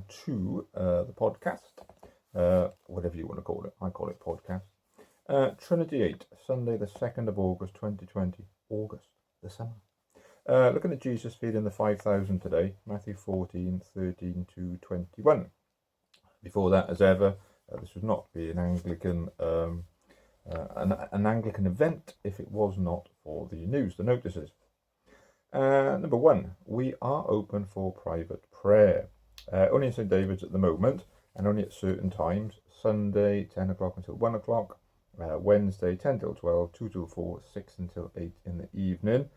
to the podcast, whatever you want to call it. I call it podcast. Trinity 8, Sunday the 2nd of August 2020. August, the summer. Looking at Jesus feeding the 5,000 today, Matthew 14:13 to 21. Before that, as ever, this would not be an Anglican an Anglican event if it was not for the news, the notices. Number one, we are open for private prayer. Only in St. David's at the moment, and only at certain times. Sunday, 10 o'clock until 1 o'clock. Wednesday, 10 till 12, 2 till 4, 6 until 8 in the evening.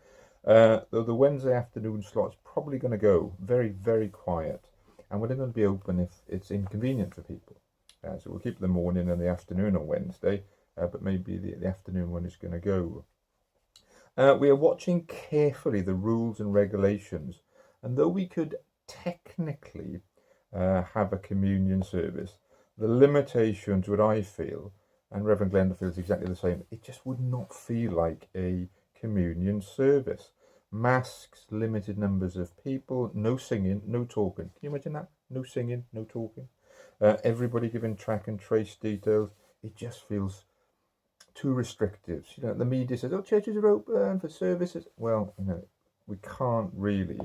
Though the Wednesday afternoon slot's probably going to go very, very quiet. And we're going to be open if it's inconvenient for people. So we'll keep the morning and the afternoon on Wednesday, but maybe the afternoon one is going to go. We are watching carefully the rules and regulations, and though we could technically have a communion service, the limitations, what I feel, and Reverend Glenda feels exactly the same, it just would not feel like a communion service. Masks, limited numbers of people, no singing, no talking. Can you imagine that? No singing, no talking. Everybody giving track and trace details. It just feels too restrictive. You know, the media says, "Oh, churches are open for services." Well, you know, we can't really,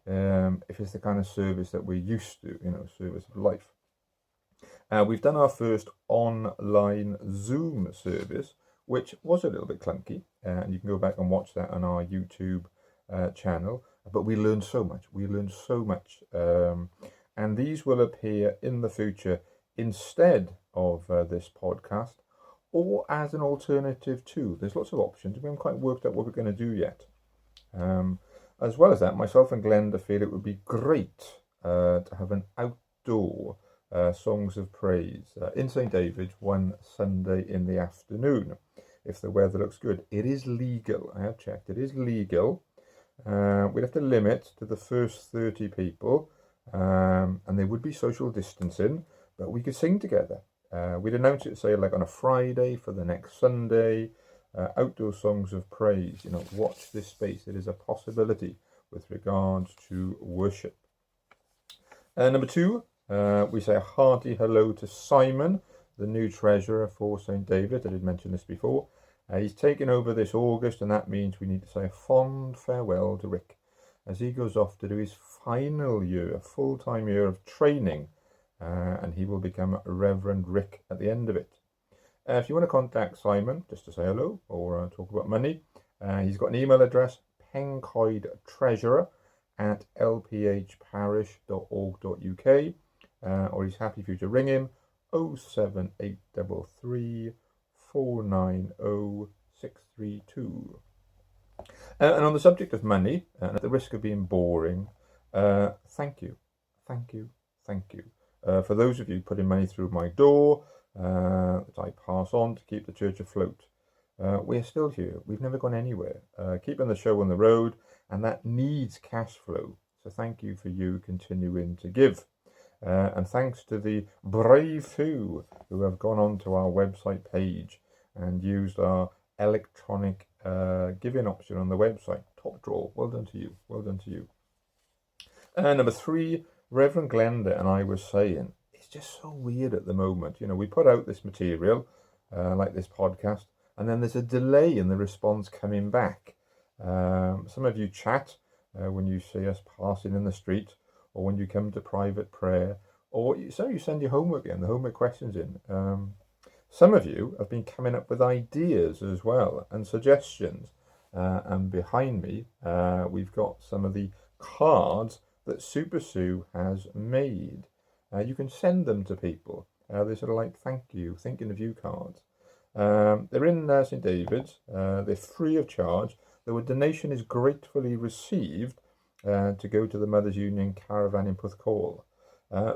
if it's the kind of service that we're used to, service of life. We've done our first online Zoom service, which was a little bit clunky, and you can go back and watch that on our YouTube channel. But we learned so much. And these will appear in the future instead of this podcast, or as an alternative too. There's lots of options. We haven't quite worked out what we're going to do yet. As well as that, myself and Glenda feel it would be great to have an outdoor songs of praise in St. David's one Sunday in the afternoon, if the weather looks good. It is legal. I have checked. It is legal. We'd have to limit to the first 30 people, and there would be social distancing, but we could sing together. We'd announce it, say, like on a Friday for the next Sunday. Outdoor songs of praise. Watch this space. It is a possibility with regards to worship. Number two, we say a hearty hello to Simon, the new treasurer for St. David. I did mention this before. He's taken over this August, and that means we need to say a fond farewell to Rick as he goes off to do his final year, a full-time year of training. And he will become Reverend Rick at the end of it. If you want to contact Simon, just to say hello or talk about money, he's got an email address, pencoidtreasurer@lphparish.org.uk, or he's happy for you to ring him, 07833 490 632. And on the subject of money, and at the risk of being boring, thank you. For those of you putting money through my door that I pass on to keep the church afloat. We're still here. We've never gone anywhere. Keeping the show on the road, and that needs cash flow. So thank you for you continuing to give. And thanks to the brave few who have gone onto our website page and used our electronic giving option on the website. Top draw. Well done to you. Number three, Reverend Glenda and I were saying, it's just so weird at the moment. We put out this material, like this podcast, and then there's a delay in the response coming back. Some of you chat when you see us passing in the street, or when you come to private prayer, or some of you send your homework in, the homework questions in. Some of you have been coming up with ideas as well, and suggestions. And behind me, we've got some of the cards that Super Sue has made. You can send them to people. They're sort of like thank you, thinking of you cards. They're in St. David's. They're free of charge, though a donation is gratefully received to go to the Mothers Union caravan in Puthcall.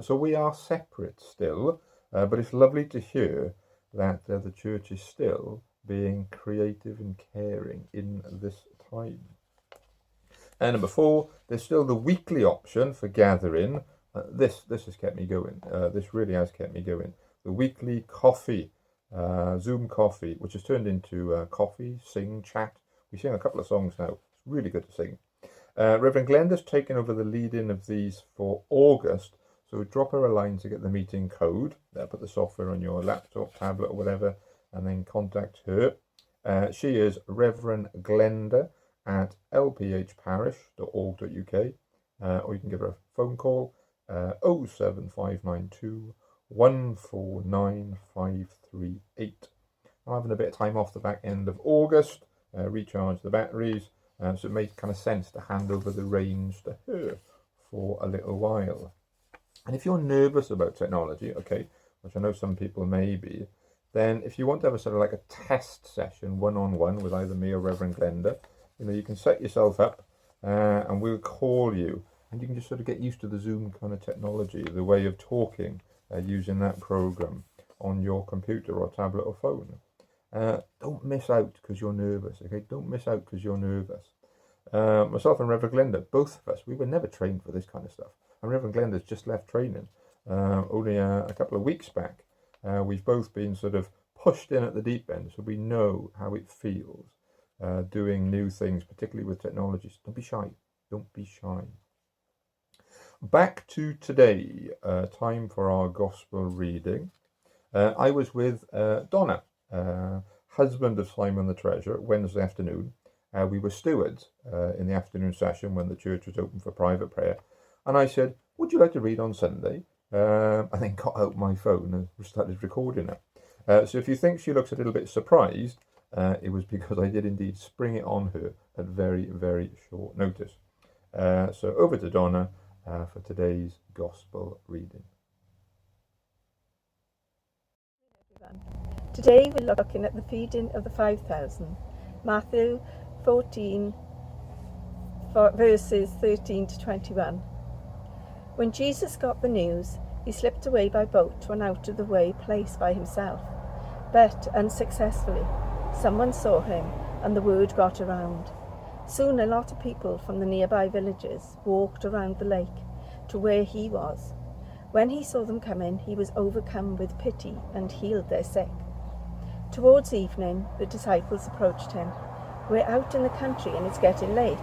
So we are separate still, but it's lovely to hear that the church is still being creative and caring in this time. And number four, there's still the weekly option for gathering. This has kept me going. This really has kept me going. The weekly coffee, Zoom coffee, which has turned into coffee, sing, chat. We sing a couple of songs now. It's really good to sing. Reverend Glenda's taken over the lead-in of these for August, So drop her a line to get the meeting code. Put the software on your laptop, tablet, or whatever, and then contact her. She is Reverend Glenda at lphparish.org.uk, or you can give her a phone call, 07592 149538. I'm having a bit of time off the back end of August, recharge the batteries, so it made kind of sense to hand over the reins to her for a little while. And if you're nervous about technology, okay, which I know some people may be, then if you want to have a sort of like a test session one-on-one with either me or Reverend Glenda, you can set yourself up and we'll call you, and you can just sort of get used to the Zoom kind of technology, the way of talking using that program on your computer or tablet or phone. Don't miss out because you're nervous, okay? Don't miss out because you're nervous. Myself and Reverend Glenda, both of us, we were never trained for this kind of stuff. And Reverend Glenda's just left training only a couple of weeks back. We've both been sort of pushed in at the deep end, so we know how it feels doing new things, particularly with technologies. Don't be shy. Don't be shy. Back to today, time for our gospel reading. I was with Donna, husband of Simon the Treasurer, Wednesday afternoon. We were stewards in the afternoon session when the church was open for private prayer. And I said, would you like to read on Sunday? And then got out my phone and started recording it. So if you think she looks a little bit surprised, it was because I did indeed spring it on her at very, very short notice. So over to Donna for today's gospel reading. Today we're looking at the feeding of the 5,000, Matthew 14, verses 13 to 21. When Jesus got the news, he slipped away by boat to an out-of-the-way place by himself. But, unsuccessfully, someone saw him and the word got around. Soon a lot of people from the nearby villages walked around the lake to where he was. When he saw them coming, he was overcome with pity and healed their sick. Towards evening, the disciples approached him. We're out in the country and it's getting late.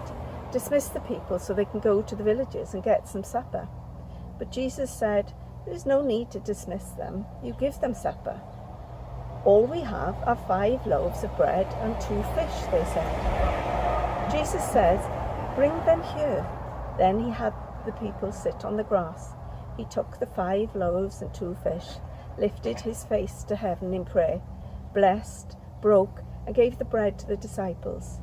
Dismiss the people so they can go to the villages and get some supper. But Jesus said, there's no need to dismiss them. You give them supper. All we have are 5 loaves of bread and 2 fish, they said. Jesus says, bring them here. Then he had the people sit on the grass. He took the 5 loaves and 2 fish, lifted his face to heaven in prayer, blessed, broke, and gave the bread to the disciples.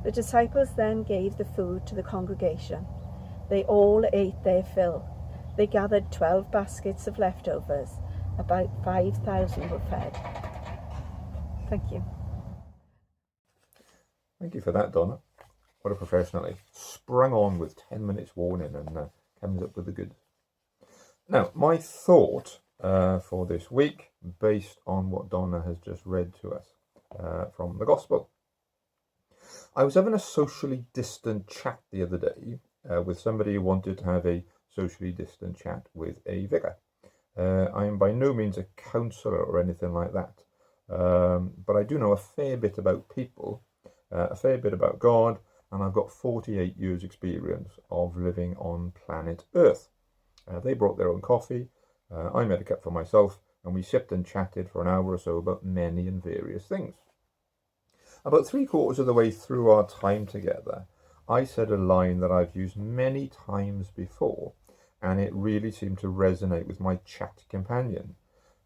The disciples then gave the food to the congregation. They all ate their fill. They gathered 12 baskets of leftovers. About 5,000 were fed. Thank you. Thank you for that, Donna. What a professional. Sprung on with 10 minutes warning and comes up with the goods. Now, my thought for this week, based on what Donna has just read to us from the Gospel. I was having a socially distant chat the other day with somebody who wanted to have a socially distant chat with a vicar. I am by no means a counsellor or anything like that, but I do know a fair bit about people, a fair bit about God, and I've got 48 years experience of living on planet Earth. They brought their own coffee, I made a cup for myself, and we sipped and chatted for an hour or so about many and various things. About 3/4 of the way through our time together, I said a line that I've used many times before, and it really seemed to resonate with my chat companion.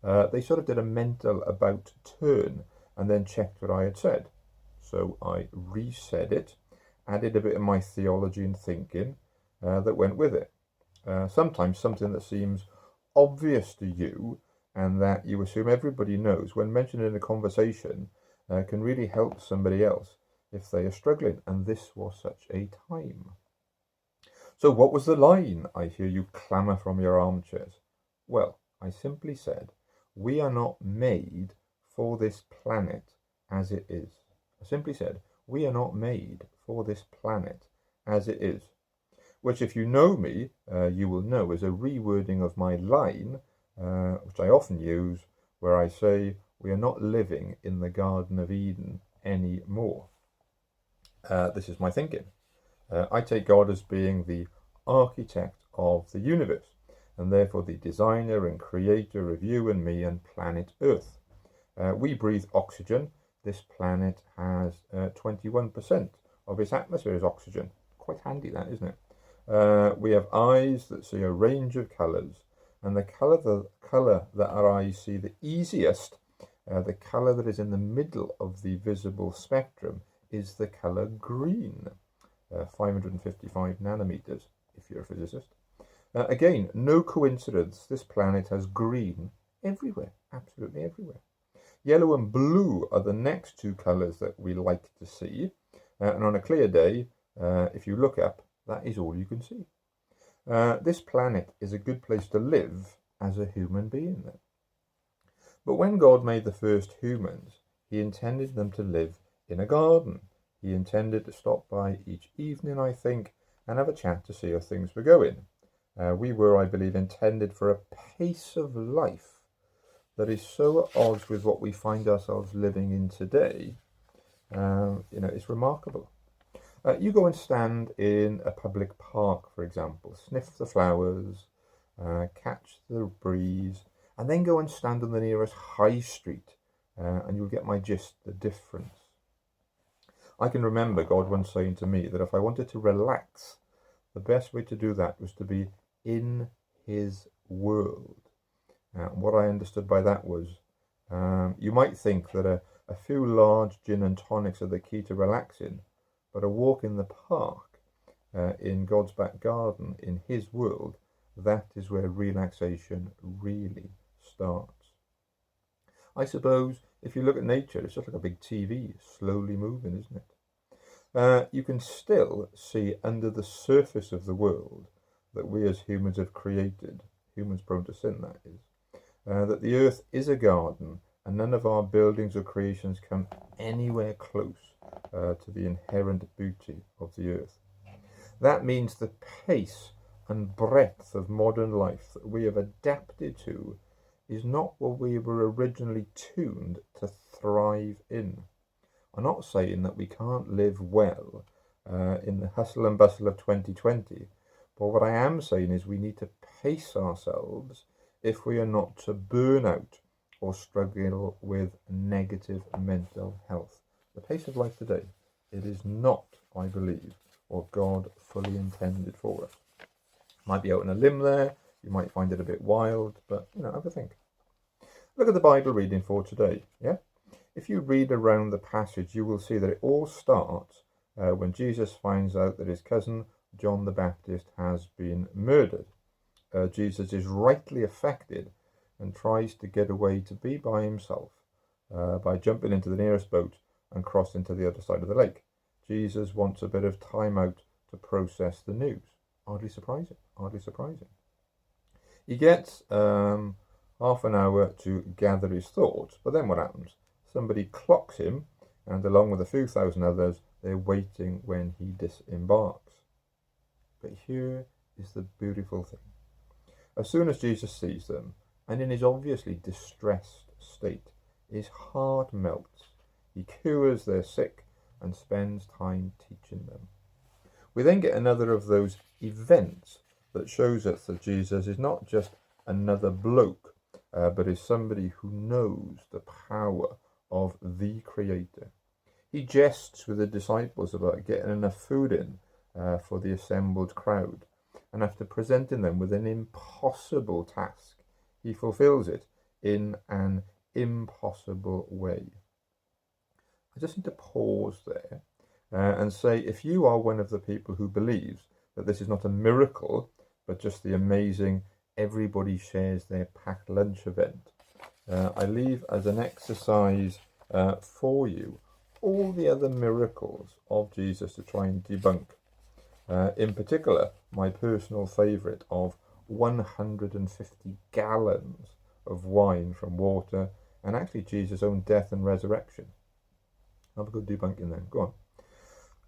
They sort of did a mental about turn and then checked what I had said. So I re-said it, added a bit of my theology and thinking that went with it. Sometimes something that seems obvious to you and that you assume everybody knows, when mentioned in a conversation, can really help somebody else if they are struggling, and this was such a time. So what was the line? I hear you clamour from your armchairs. Well, I simply said, we are not made for this planet as it is. I simply said, we are not made for this planet as it is. Which, if you know me, you will know is a rewording of my line, which I often use, where I say, we are not living in the Garden of Eden anymore. This is my thinking. I take God as being the architect of the universe. and therefore the designer and creator of you and me and planet Earth. We breathe oxygen. This planet has 21% of its atmosphere is oxygen. Quite handy that, isn't it? We have eyes that see a range of colours, and the colour that our eyes see the easiest, the colour that is in the middle of the visible spectrum, is the colour green, 555 nanometers, if you're a physicist. Again, no coincidence, this planet has green everywhere, absolutely everywhere. Yellow and blue are the next two colours that we like to see, and on a clear day, if you look up, that is all you can see. This planet is a good place to live as a human being then. But when God made the first humans, he intended them to live in a garden. He intended to stop by each evening, I think, and have a chat to see how things were going. We were, I believe, intended for a pace of life that is so at odds with what we find ourselves living in today. It's remarkable. You go and stand in a public park, for example, sniff the flowers, catch the breeze, and then go and stand on the nearest high street, and you'll get my gist, the difference. I can remember God once saying to me that if I wanted to relax, the best way to do that was to be in his world. What I understood by that was, you might think that a few large gin and tonics are the key to relaxing, but a walk in the park, in God's back garden, in his world, that is where relaxation really starts. I suppose if you look at nature, it's just like a big TV, slowly moving, isn't it? You can still see under the surface of the world that we as humans have created, humans prone to sin that is, that the earth is a garden, and none of our buildings or creations come anywhere close to the inherent beauty of the earth. That means the pace and breadth of modern life that we have adapted to is not what we were originally tuned to thrive in. I'm not saying that we can't live well in the hustle and bustle of 2020, but what I am saying is we need to pace ourselves if we are not to burn out or struggle with negative mental health. The pace of life today, it is not, I believe, what God fully intended for us. Might be out on a limb there, you might find it a bit wild, but have a think. Look at the Bible reading for today, yeah? If you read around the passage, you will see that it all starts when Jesus finds out that his cousin John the Baptist has been murdered. Jesus is rightly affected and tries to get away to be by himself by jumping into the nearest boat and crossing to the other side of the lake. Jesus wants a bit of time out to process the news. Hardly surprising, hardly surprising. He gets half an hour to gather his thoughts, but then what happens? Somebody clocks him, and along with a few thousand others, they're waiting when he disembarks. But here is the beautiful thing. As soon as Jesus sees them, and in his obviously distressed state, his heart melts. He cures their sick and spends time teaching them. We then get another of those events that shows us that Jesus is not just another bloke, but is somebody who knows the power of the Creator. He jests with the disciples about getting enough food in for the assembled crowd, and after presenting them with an impossible task, he fulfills it in an impossible way. I just need to pause there and say, if you are one of the people who believes that this is not a miracle, but just the amazing everybody shares their packed lunch event, I leave as an exercise for you all the other miracles of Jesus to try and debunk. In particular, my personal favourite of 150 gallons of wine from water, and actually Jesus' own death and resurrection. Have a good debunking then. Go on.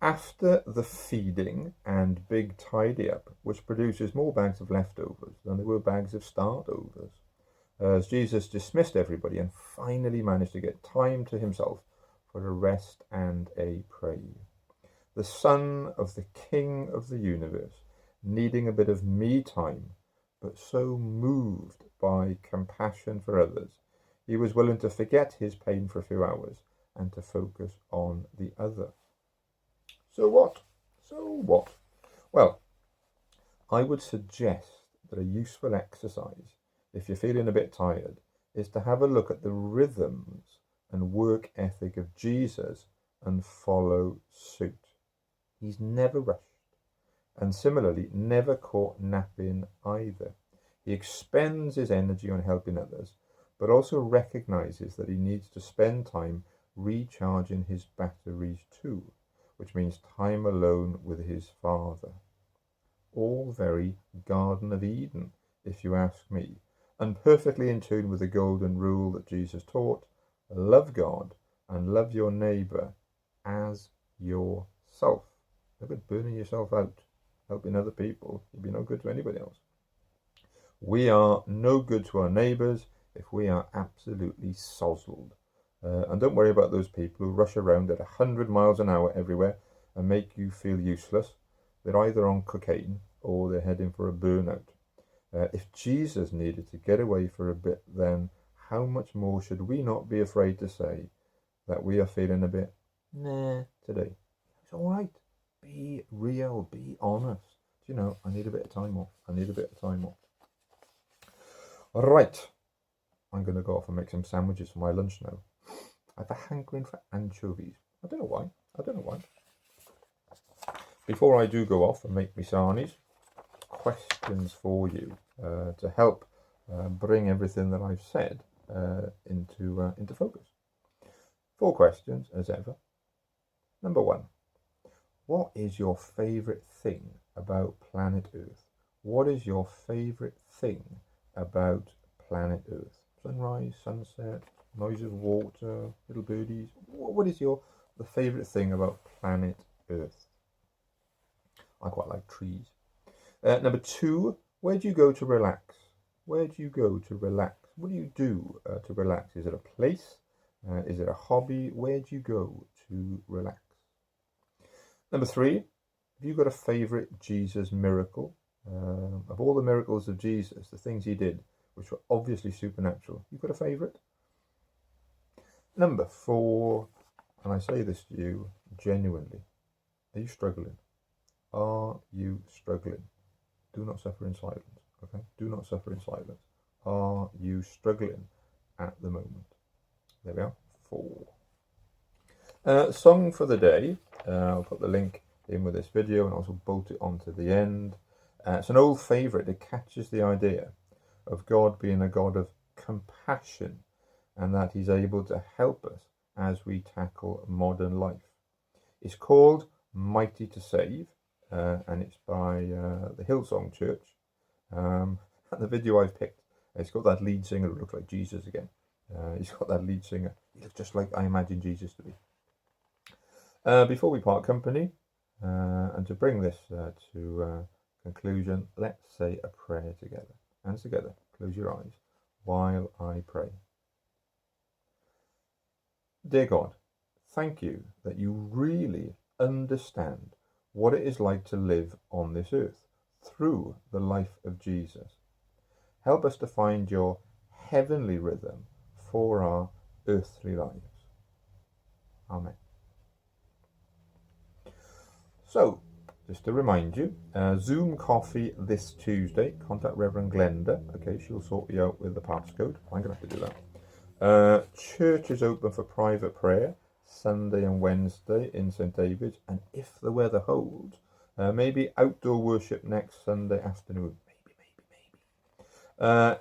After the feeding and big tidy up, which produces more bags of leftovers than there were bags of startovers, as Jesus dismissed everybody and finally managed to get time to himself for a rest and a pray. The Son of the King of the universe, needing a bit of me time, but so moved by compassion for others, he was willing to forget his pain for a few hours and to focus on the other. So what? Well, I would suggest that a useful exercise, if you're feeling a bit tired, is to have a look at the rhythms and work ethic of Jesus and follow suit. He's never rushed, and similarly never caught napping either. He expends his energy on helping others, but also recognizes that he needs to spend time recharging his batteries too, which means time alone with his Father. All very Garden of Eden, if you ask me, and perfectly in tune with the golden rule that Jesus taught: love God and love your neighbour as yourself. Look at burning yourself out, helping other people. You'll be no good to anybody else. We are no good to our neighbours if we are absolutely sozzled. And don't worry about those people who rush around at 100 miles an hour everywhere and make you feel useless. They're either on cocaine or they're heading for a burnout. If Jesus needed to get away for a bit, then how much more should we not be afraid to say that we are feeling a bit today? It's all right. Be real. Be honest. You know, I need a bit of time off. All right. I'm going to go off and make some sandwiches for my lunch now. I have a hankering for anchovies. I don't know why. Before I do go off and make my sarnies, questions for you to help bring everything that I've said into focus. 4 questions as ever. Number 1. What is your favourite thing about planet Earth? What is your favourite thing about planet Earth? Sunrise, sunset, noise of water, little birdies. What is the favourite thing about planet Earth? I quite like trees. Number 2, where do you go to relax? What do you do to relax? Is it a place? Is it a hobby? Where do you go to relax? Number 3, have you got a favourite Jesus miracle? Of all the miracles of Jesus, the things he did, which were obviously supernatural, you got a favourite? Number 4, and I say this to you genuinely, are you struggling? Are you struggling? Do not suffer in silence, okay? Do not suffer in silence. Are you struggling at the moment? There we are, 4. Song for the day. I'll put the link in with this video and also bolt it onto the end. It's an old favourite that catches the idea of God being a God of compassion and that he's able to help us as we tackle modern life. It's called Mighty to Save, and it's by the Hillsong Church. The video I've picked, it's got that lead singer who looks like Jesus again. He's got that lead singer. He looks just like I imagine Jesus to be. Before we part company, and to bring this to conclusion, let's say a prayer together. Hands together, close your eyes while I pray. Dear God, thank you that you really understand what it is like to live on this earth through the life of Jesus. Help us to find your heavenly rhythm for our earthly lives. Amen. So, just to remind you, Zoom coffee this Tuesday. Contact Reverend Glenda. Okay, she'll sort you out with the passcode. I'm going to have to do that. Church is open for private prayer Sunday and Wednesday in St. David's. And if the weather holds, maybe outdoor worship next Sunday afternoon. Maybe.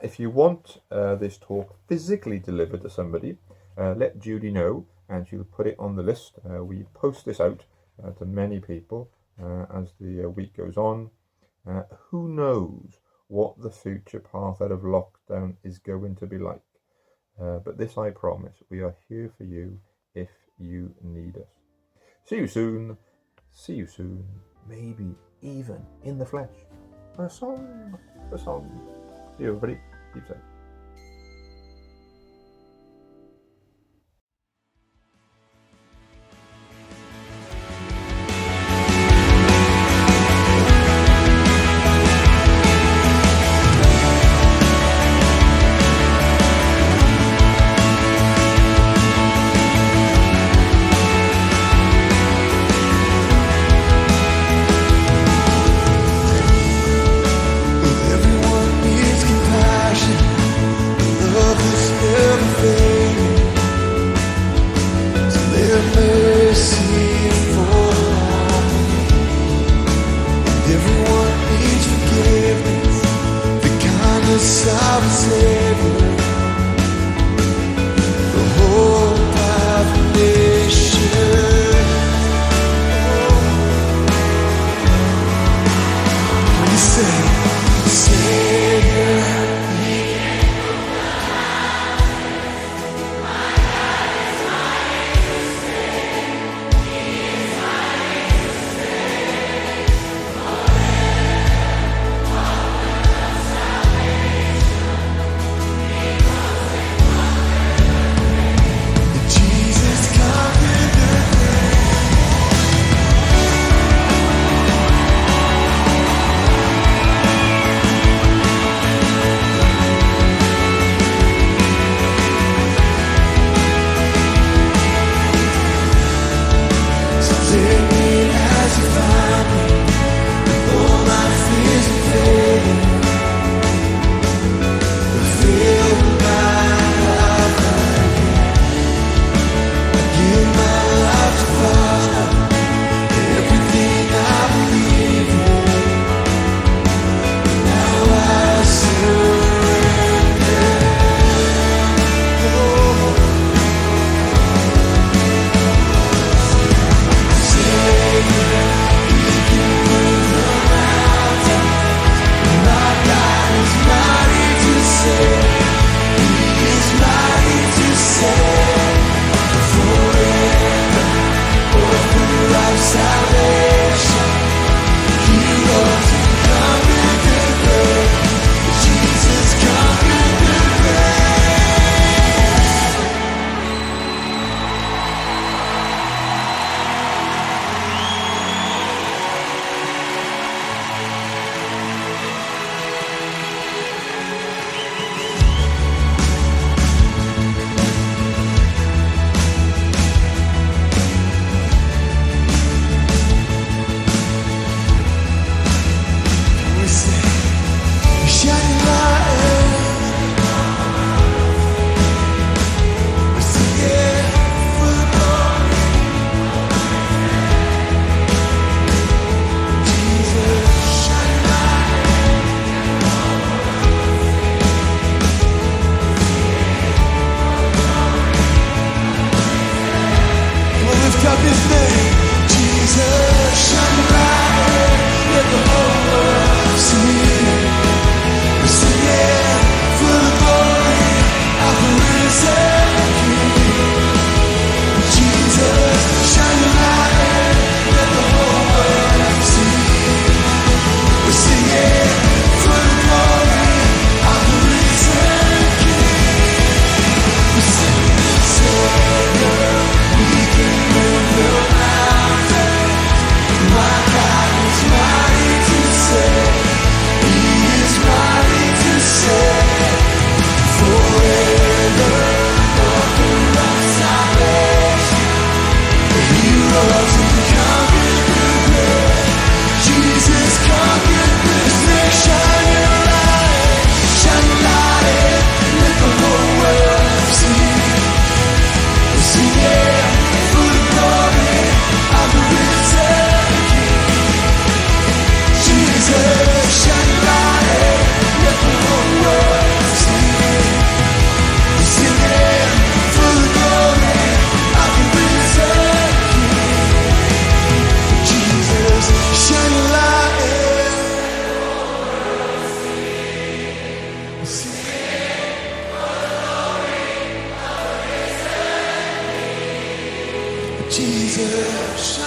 If you want this talk physically delivered to somebody, let Judy know and she'll put it on the list. We post this out to many people as the week goes on. Who knows what the future path out of lockdown is going to be like. But this I promise, we are here for you if you need us. See you soon, maybe even in the flesh. For a song. See you everybody, keep safe. Jesus.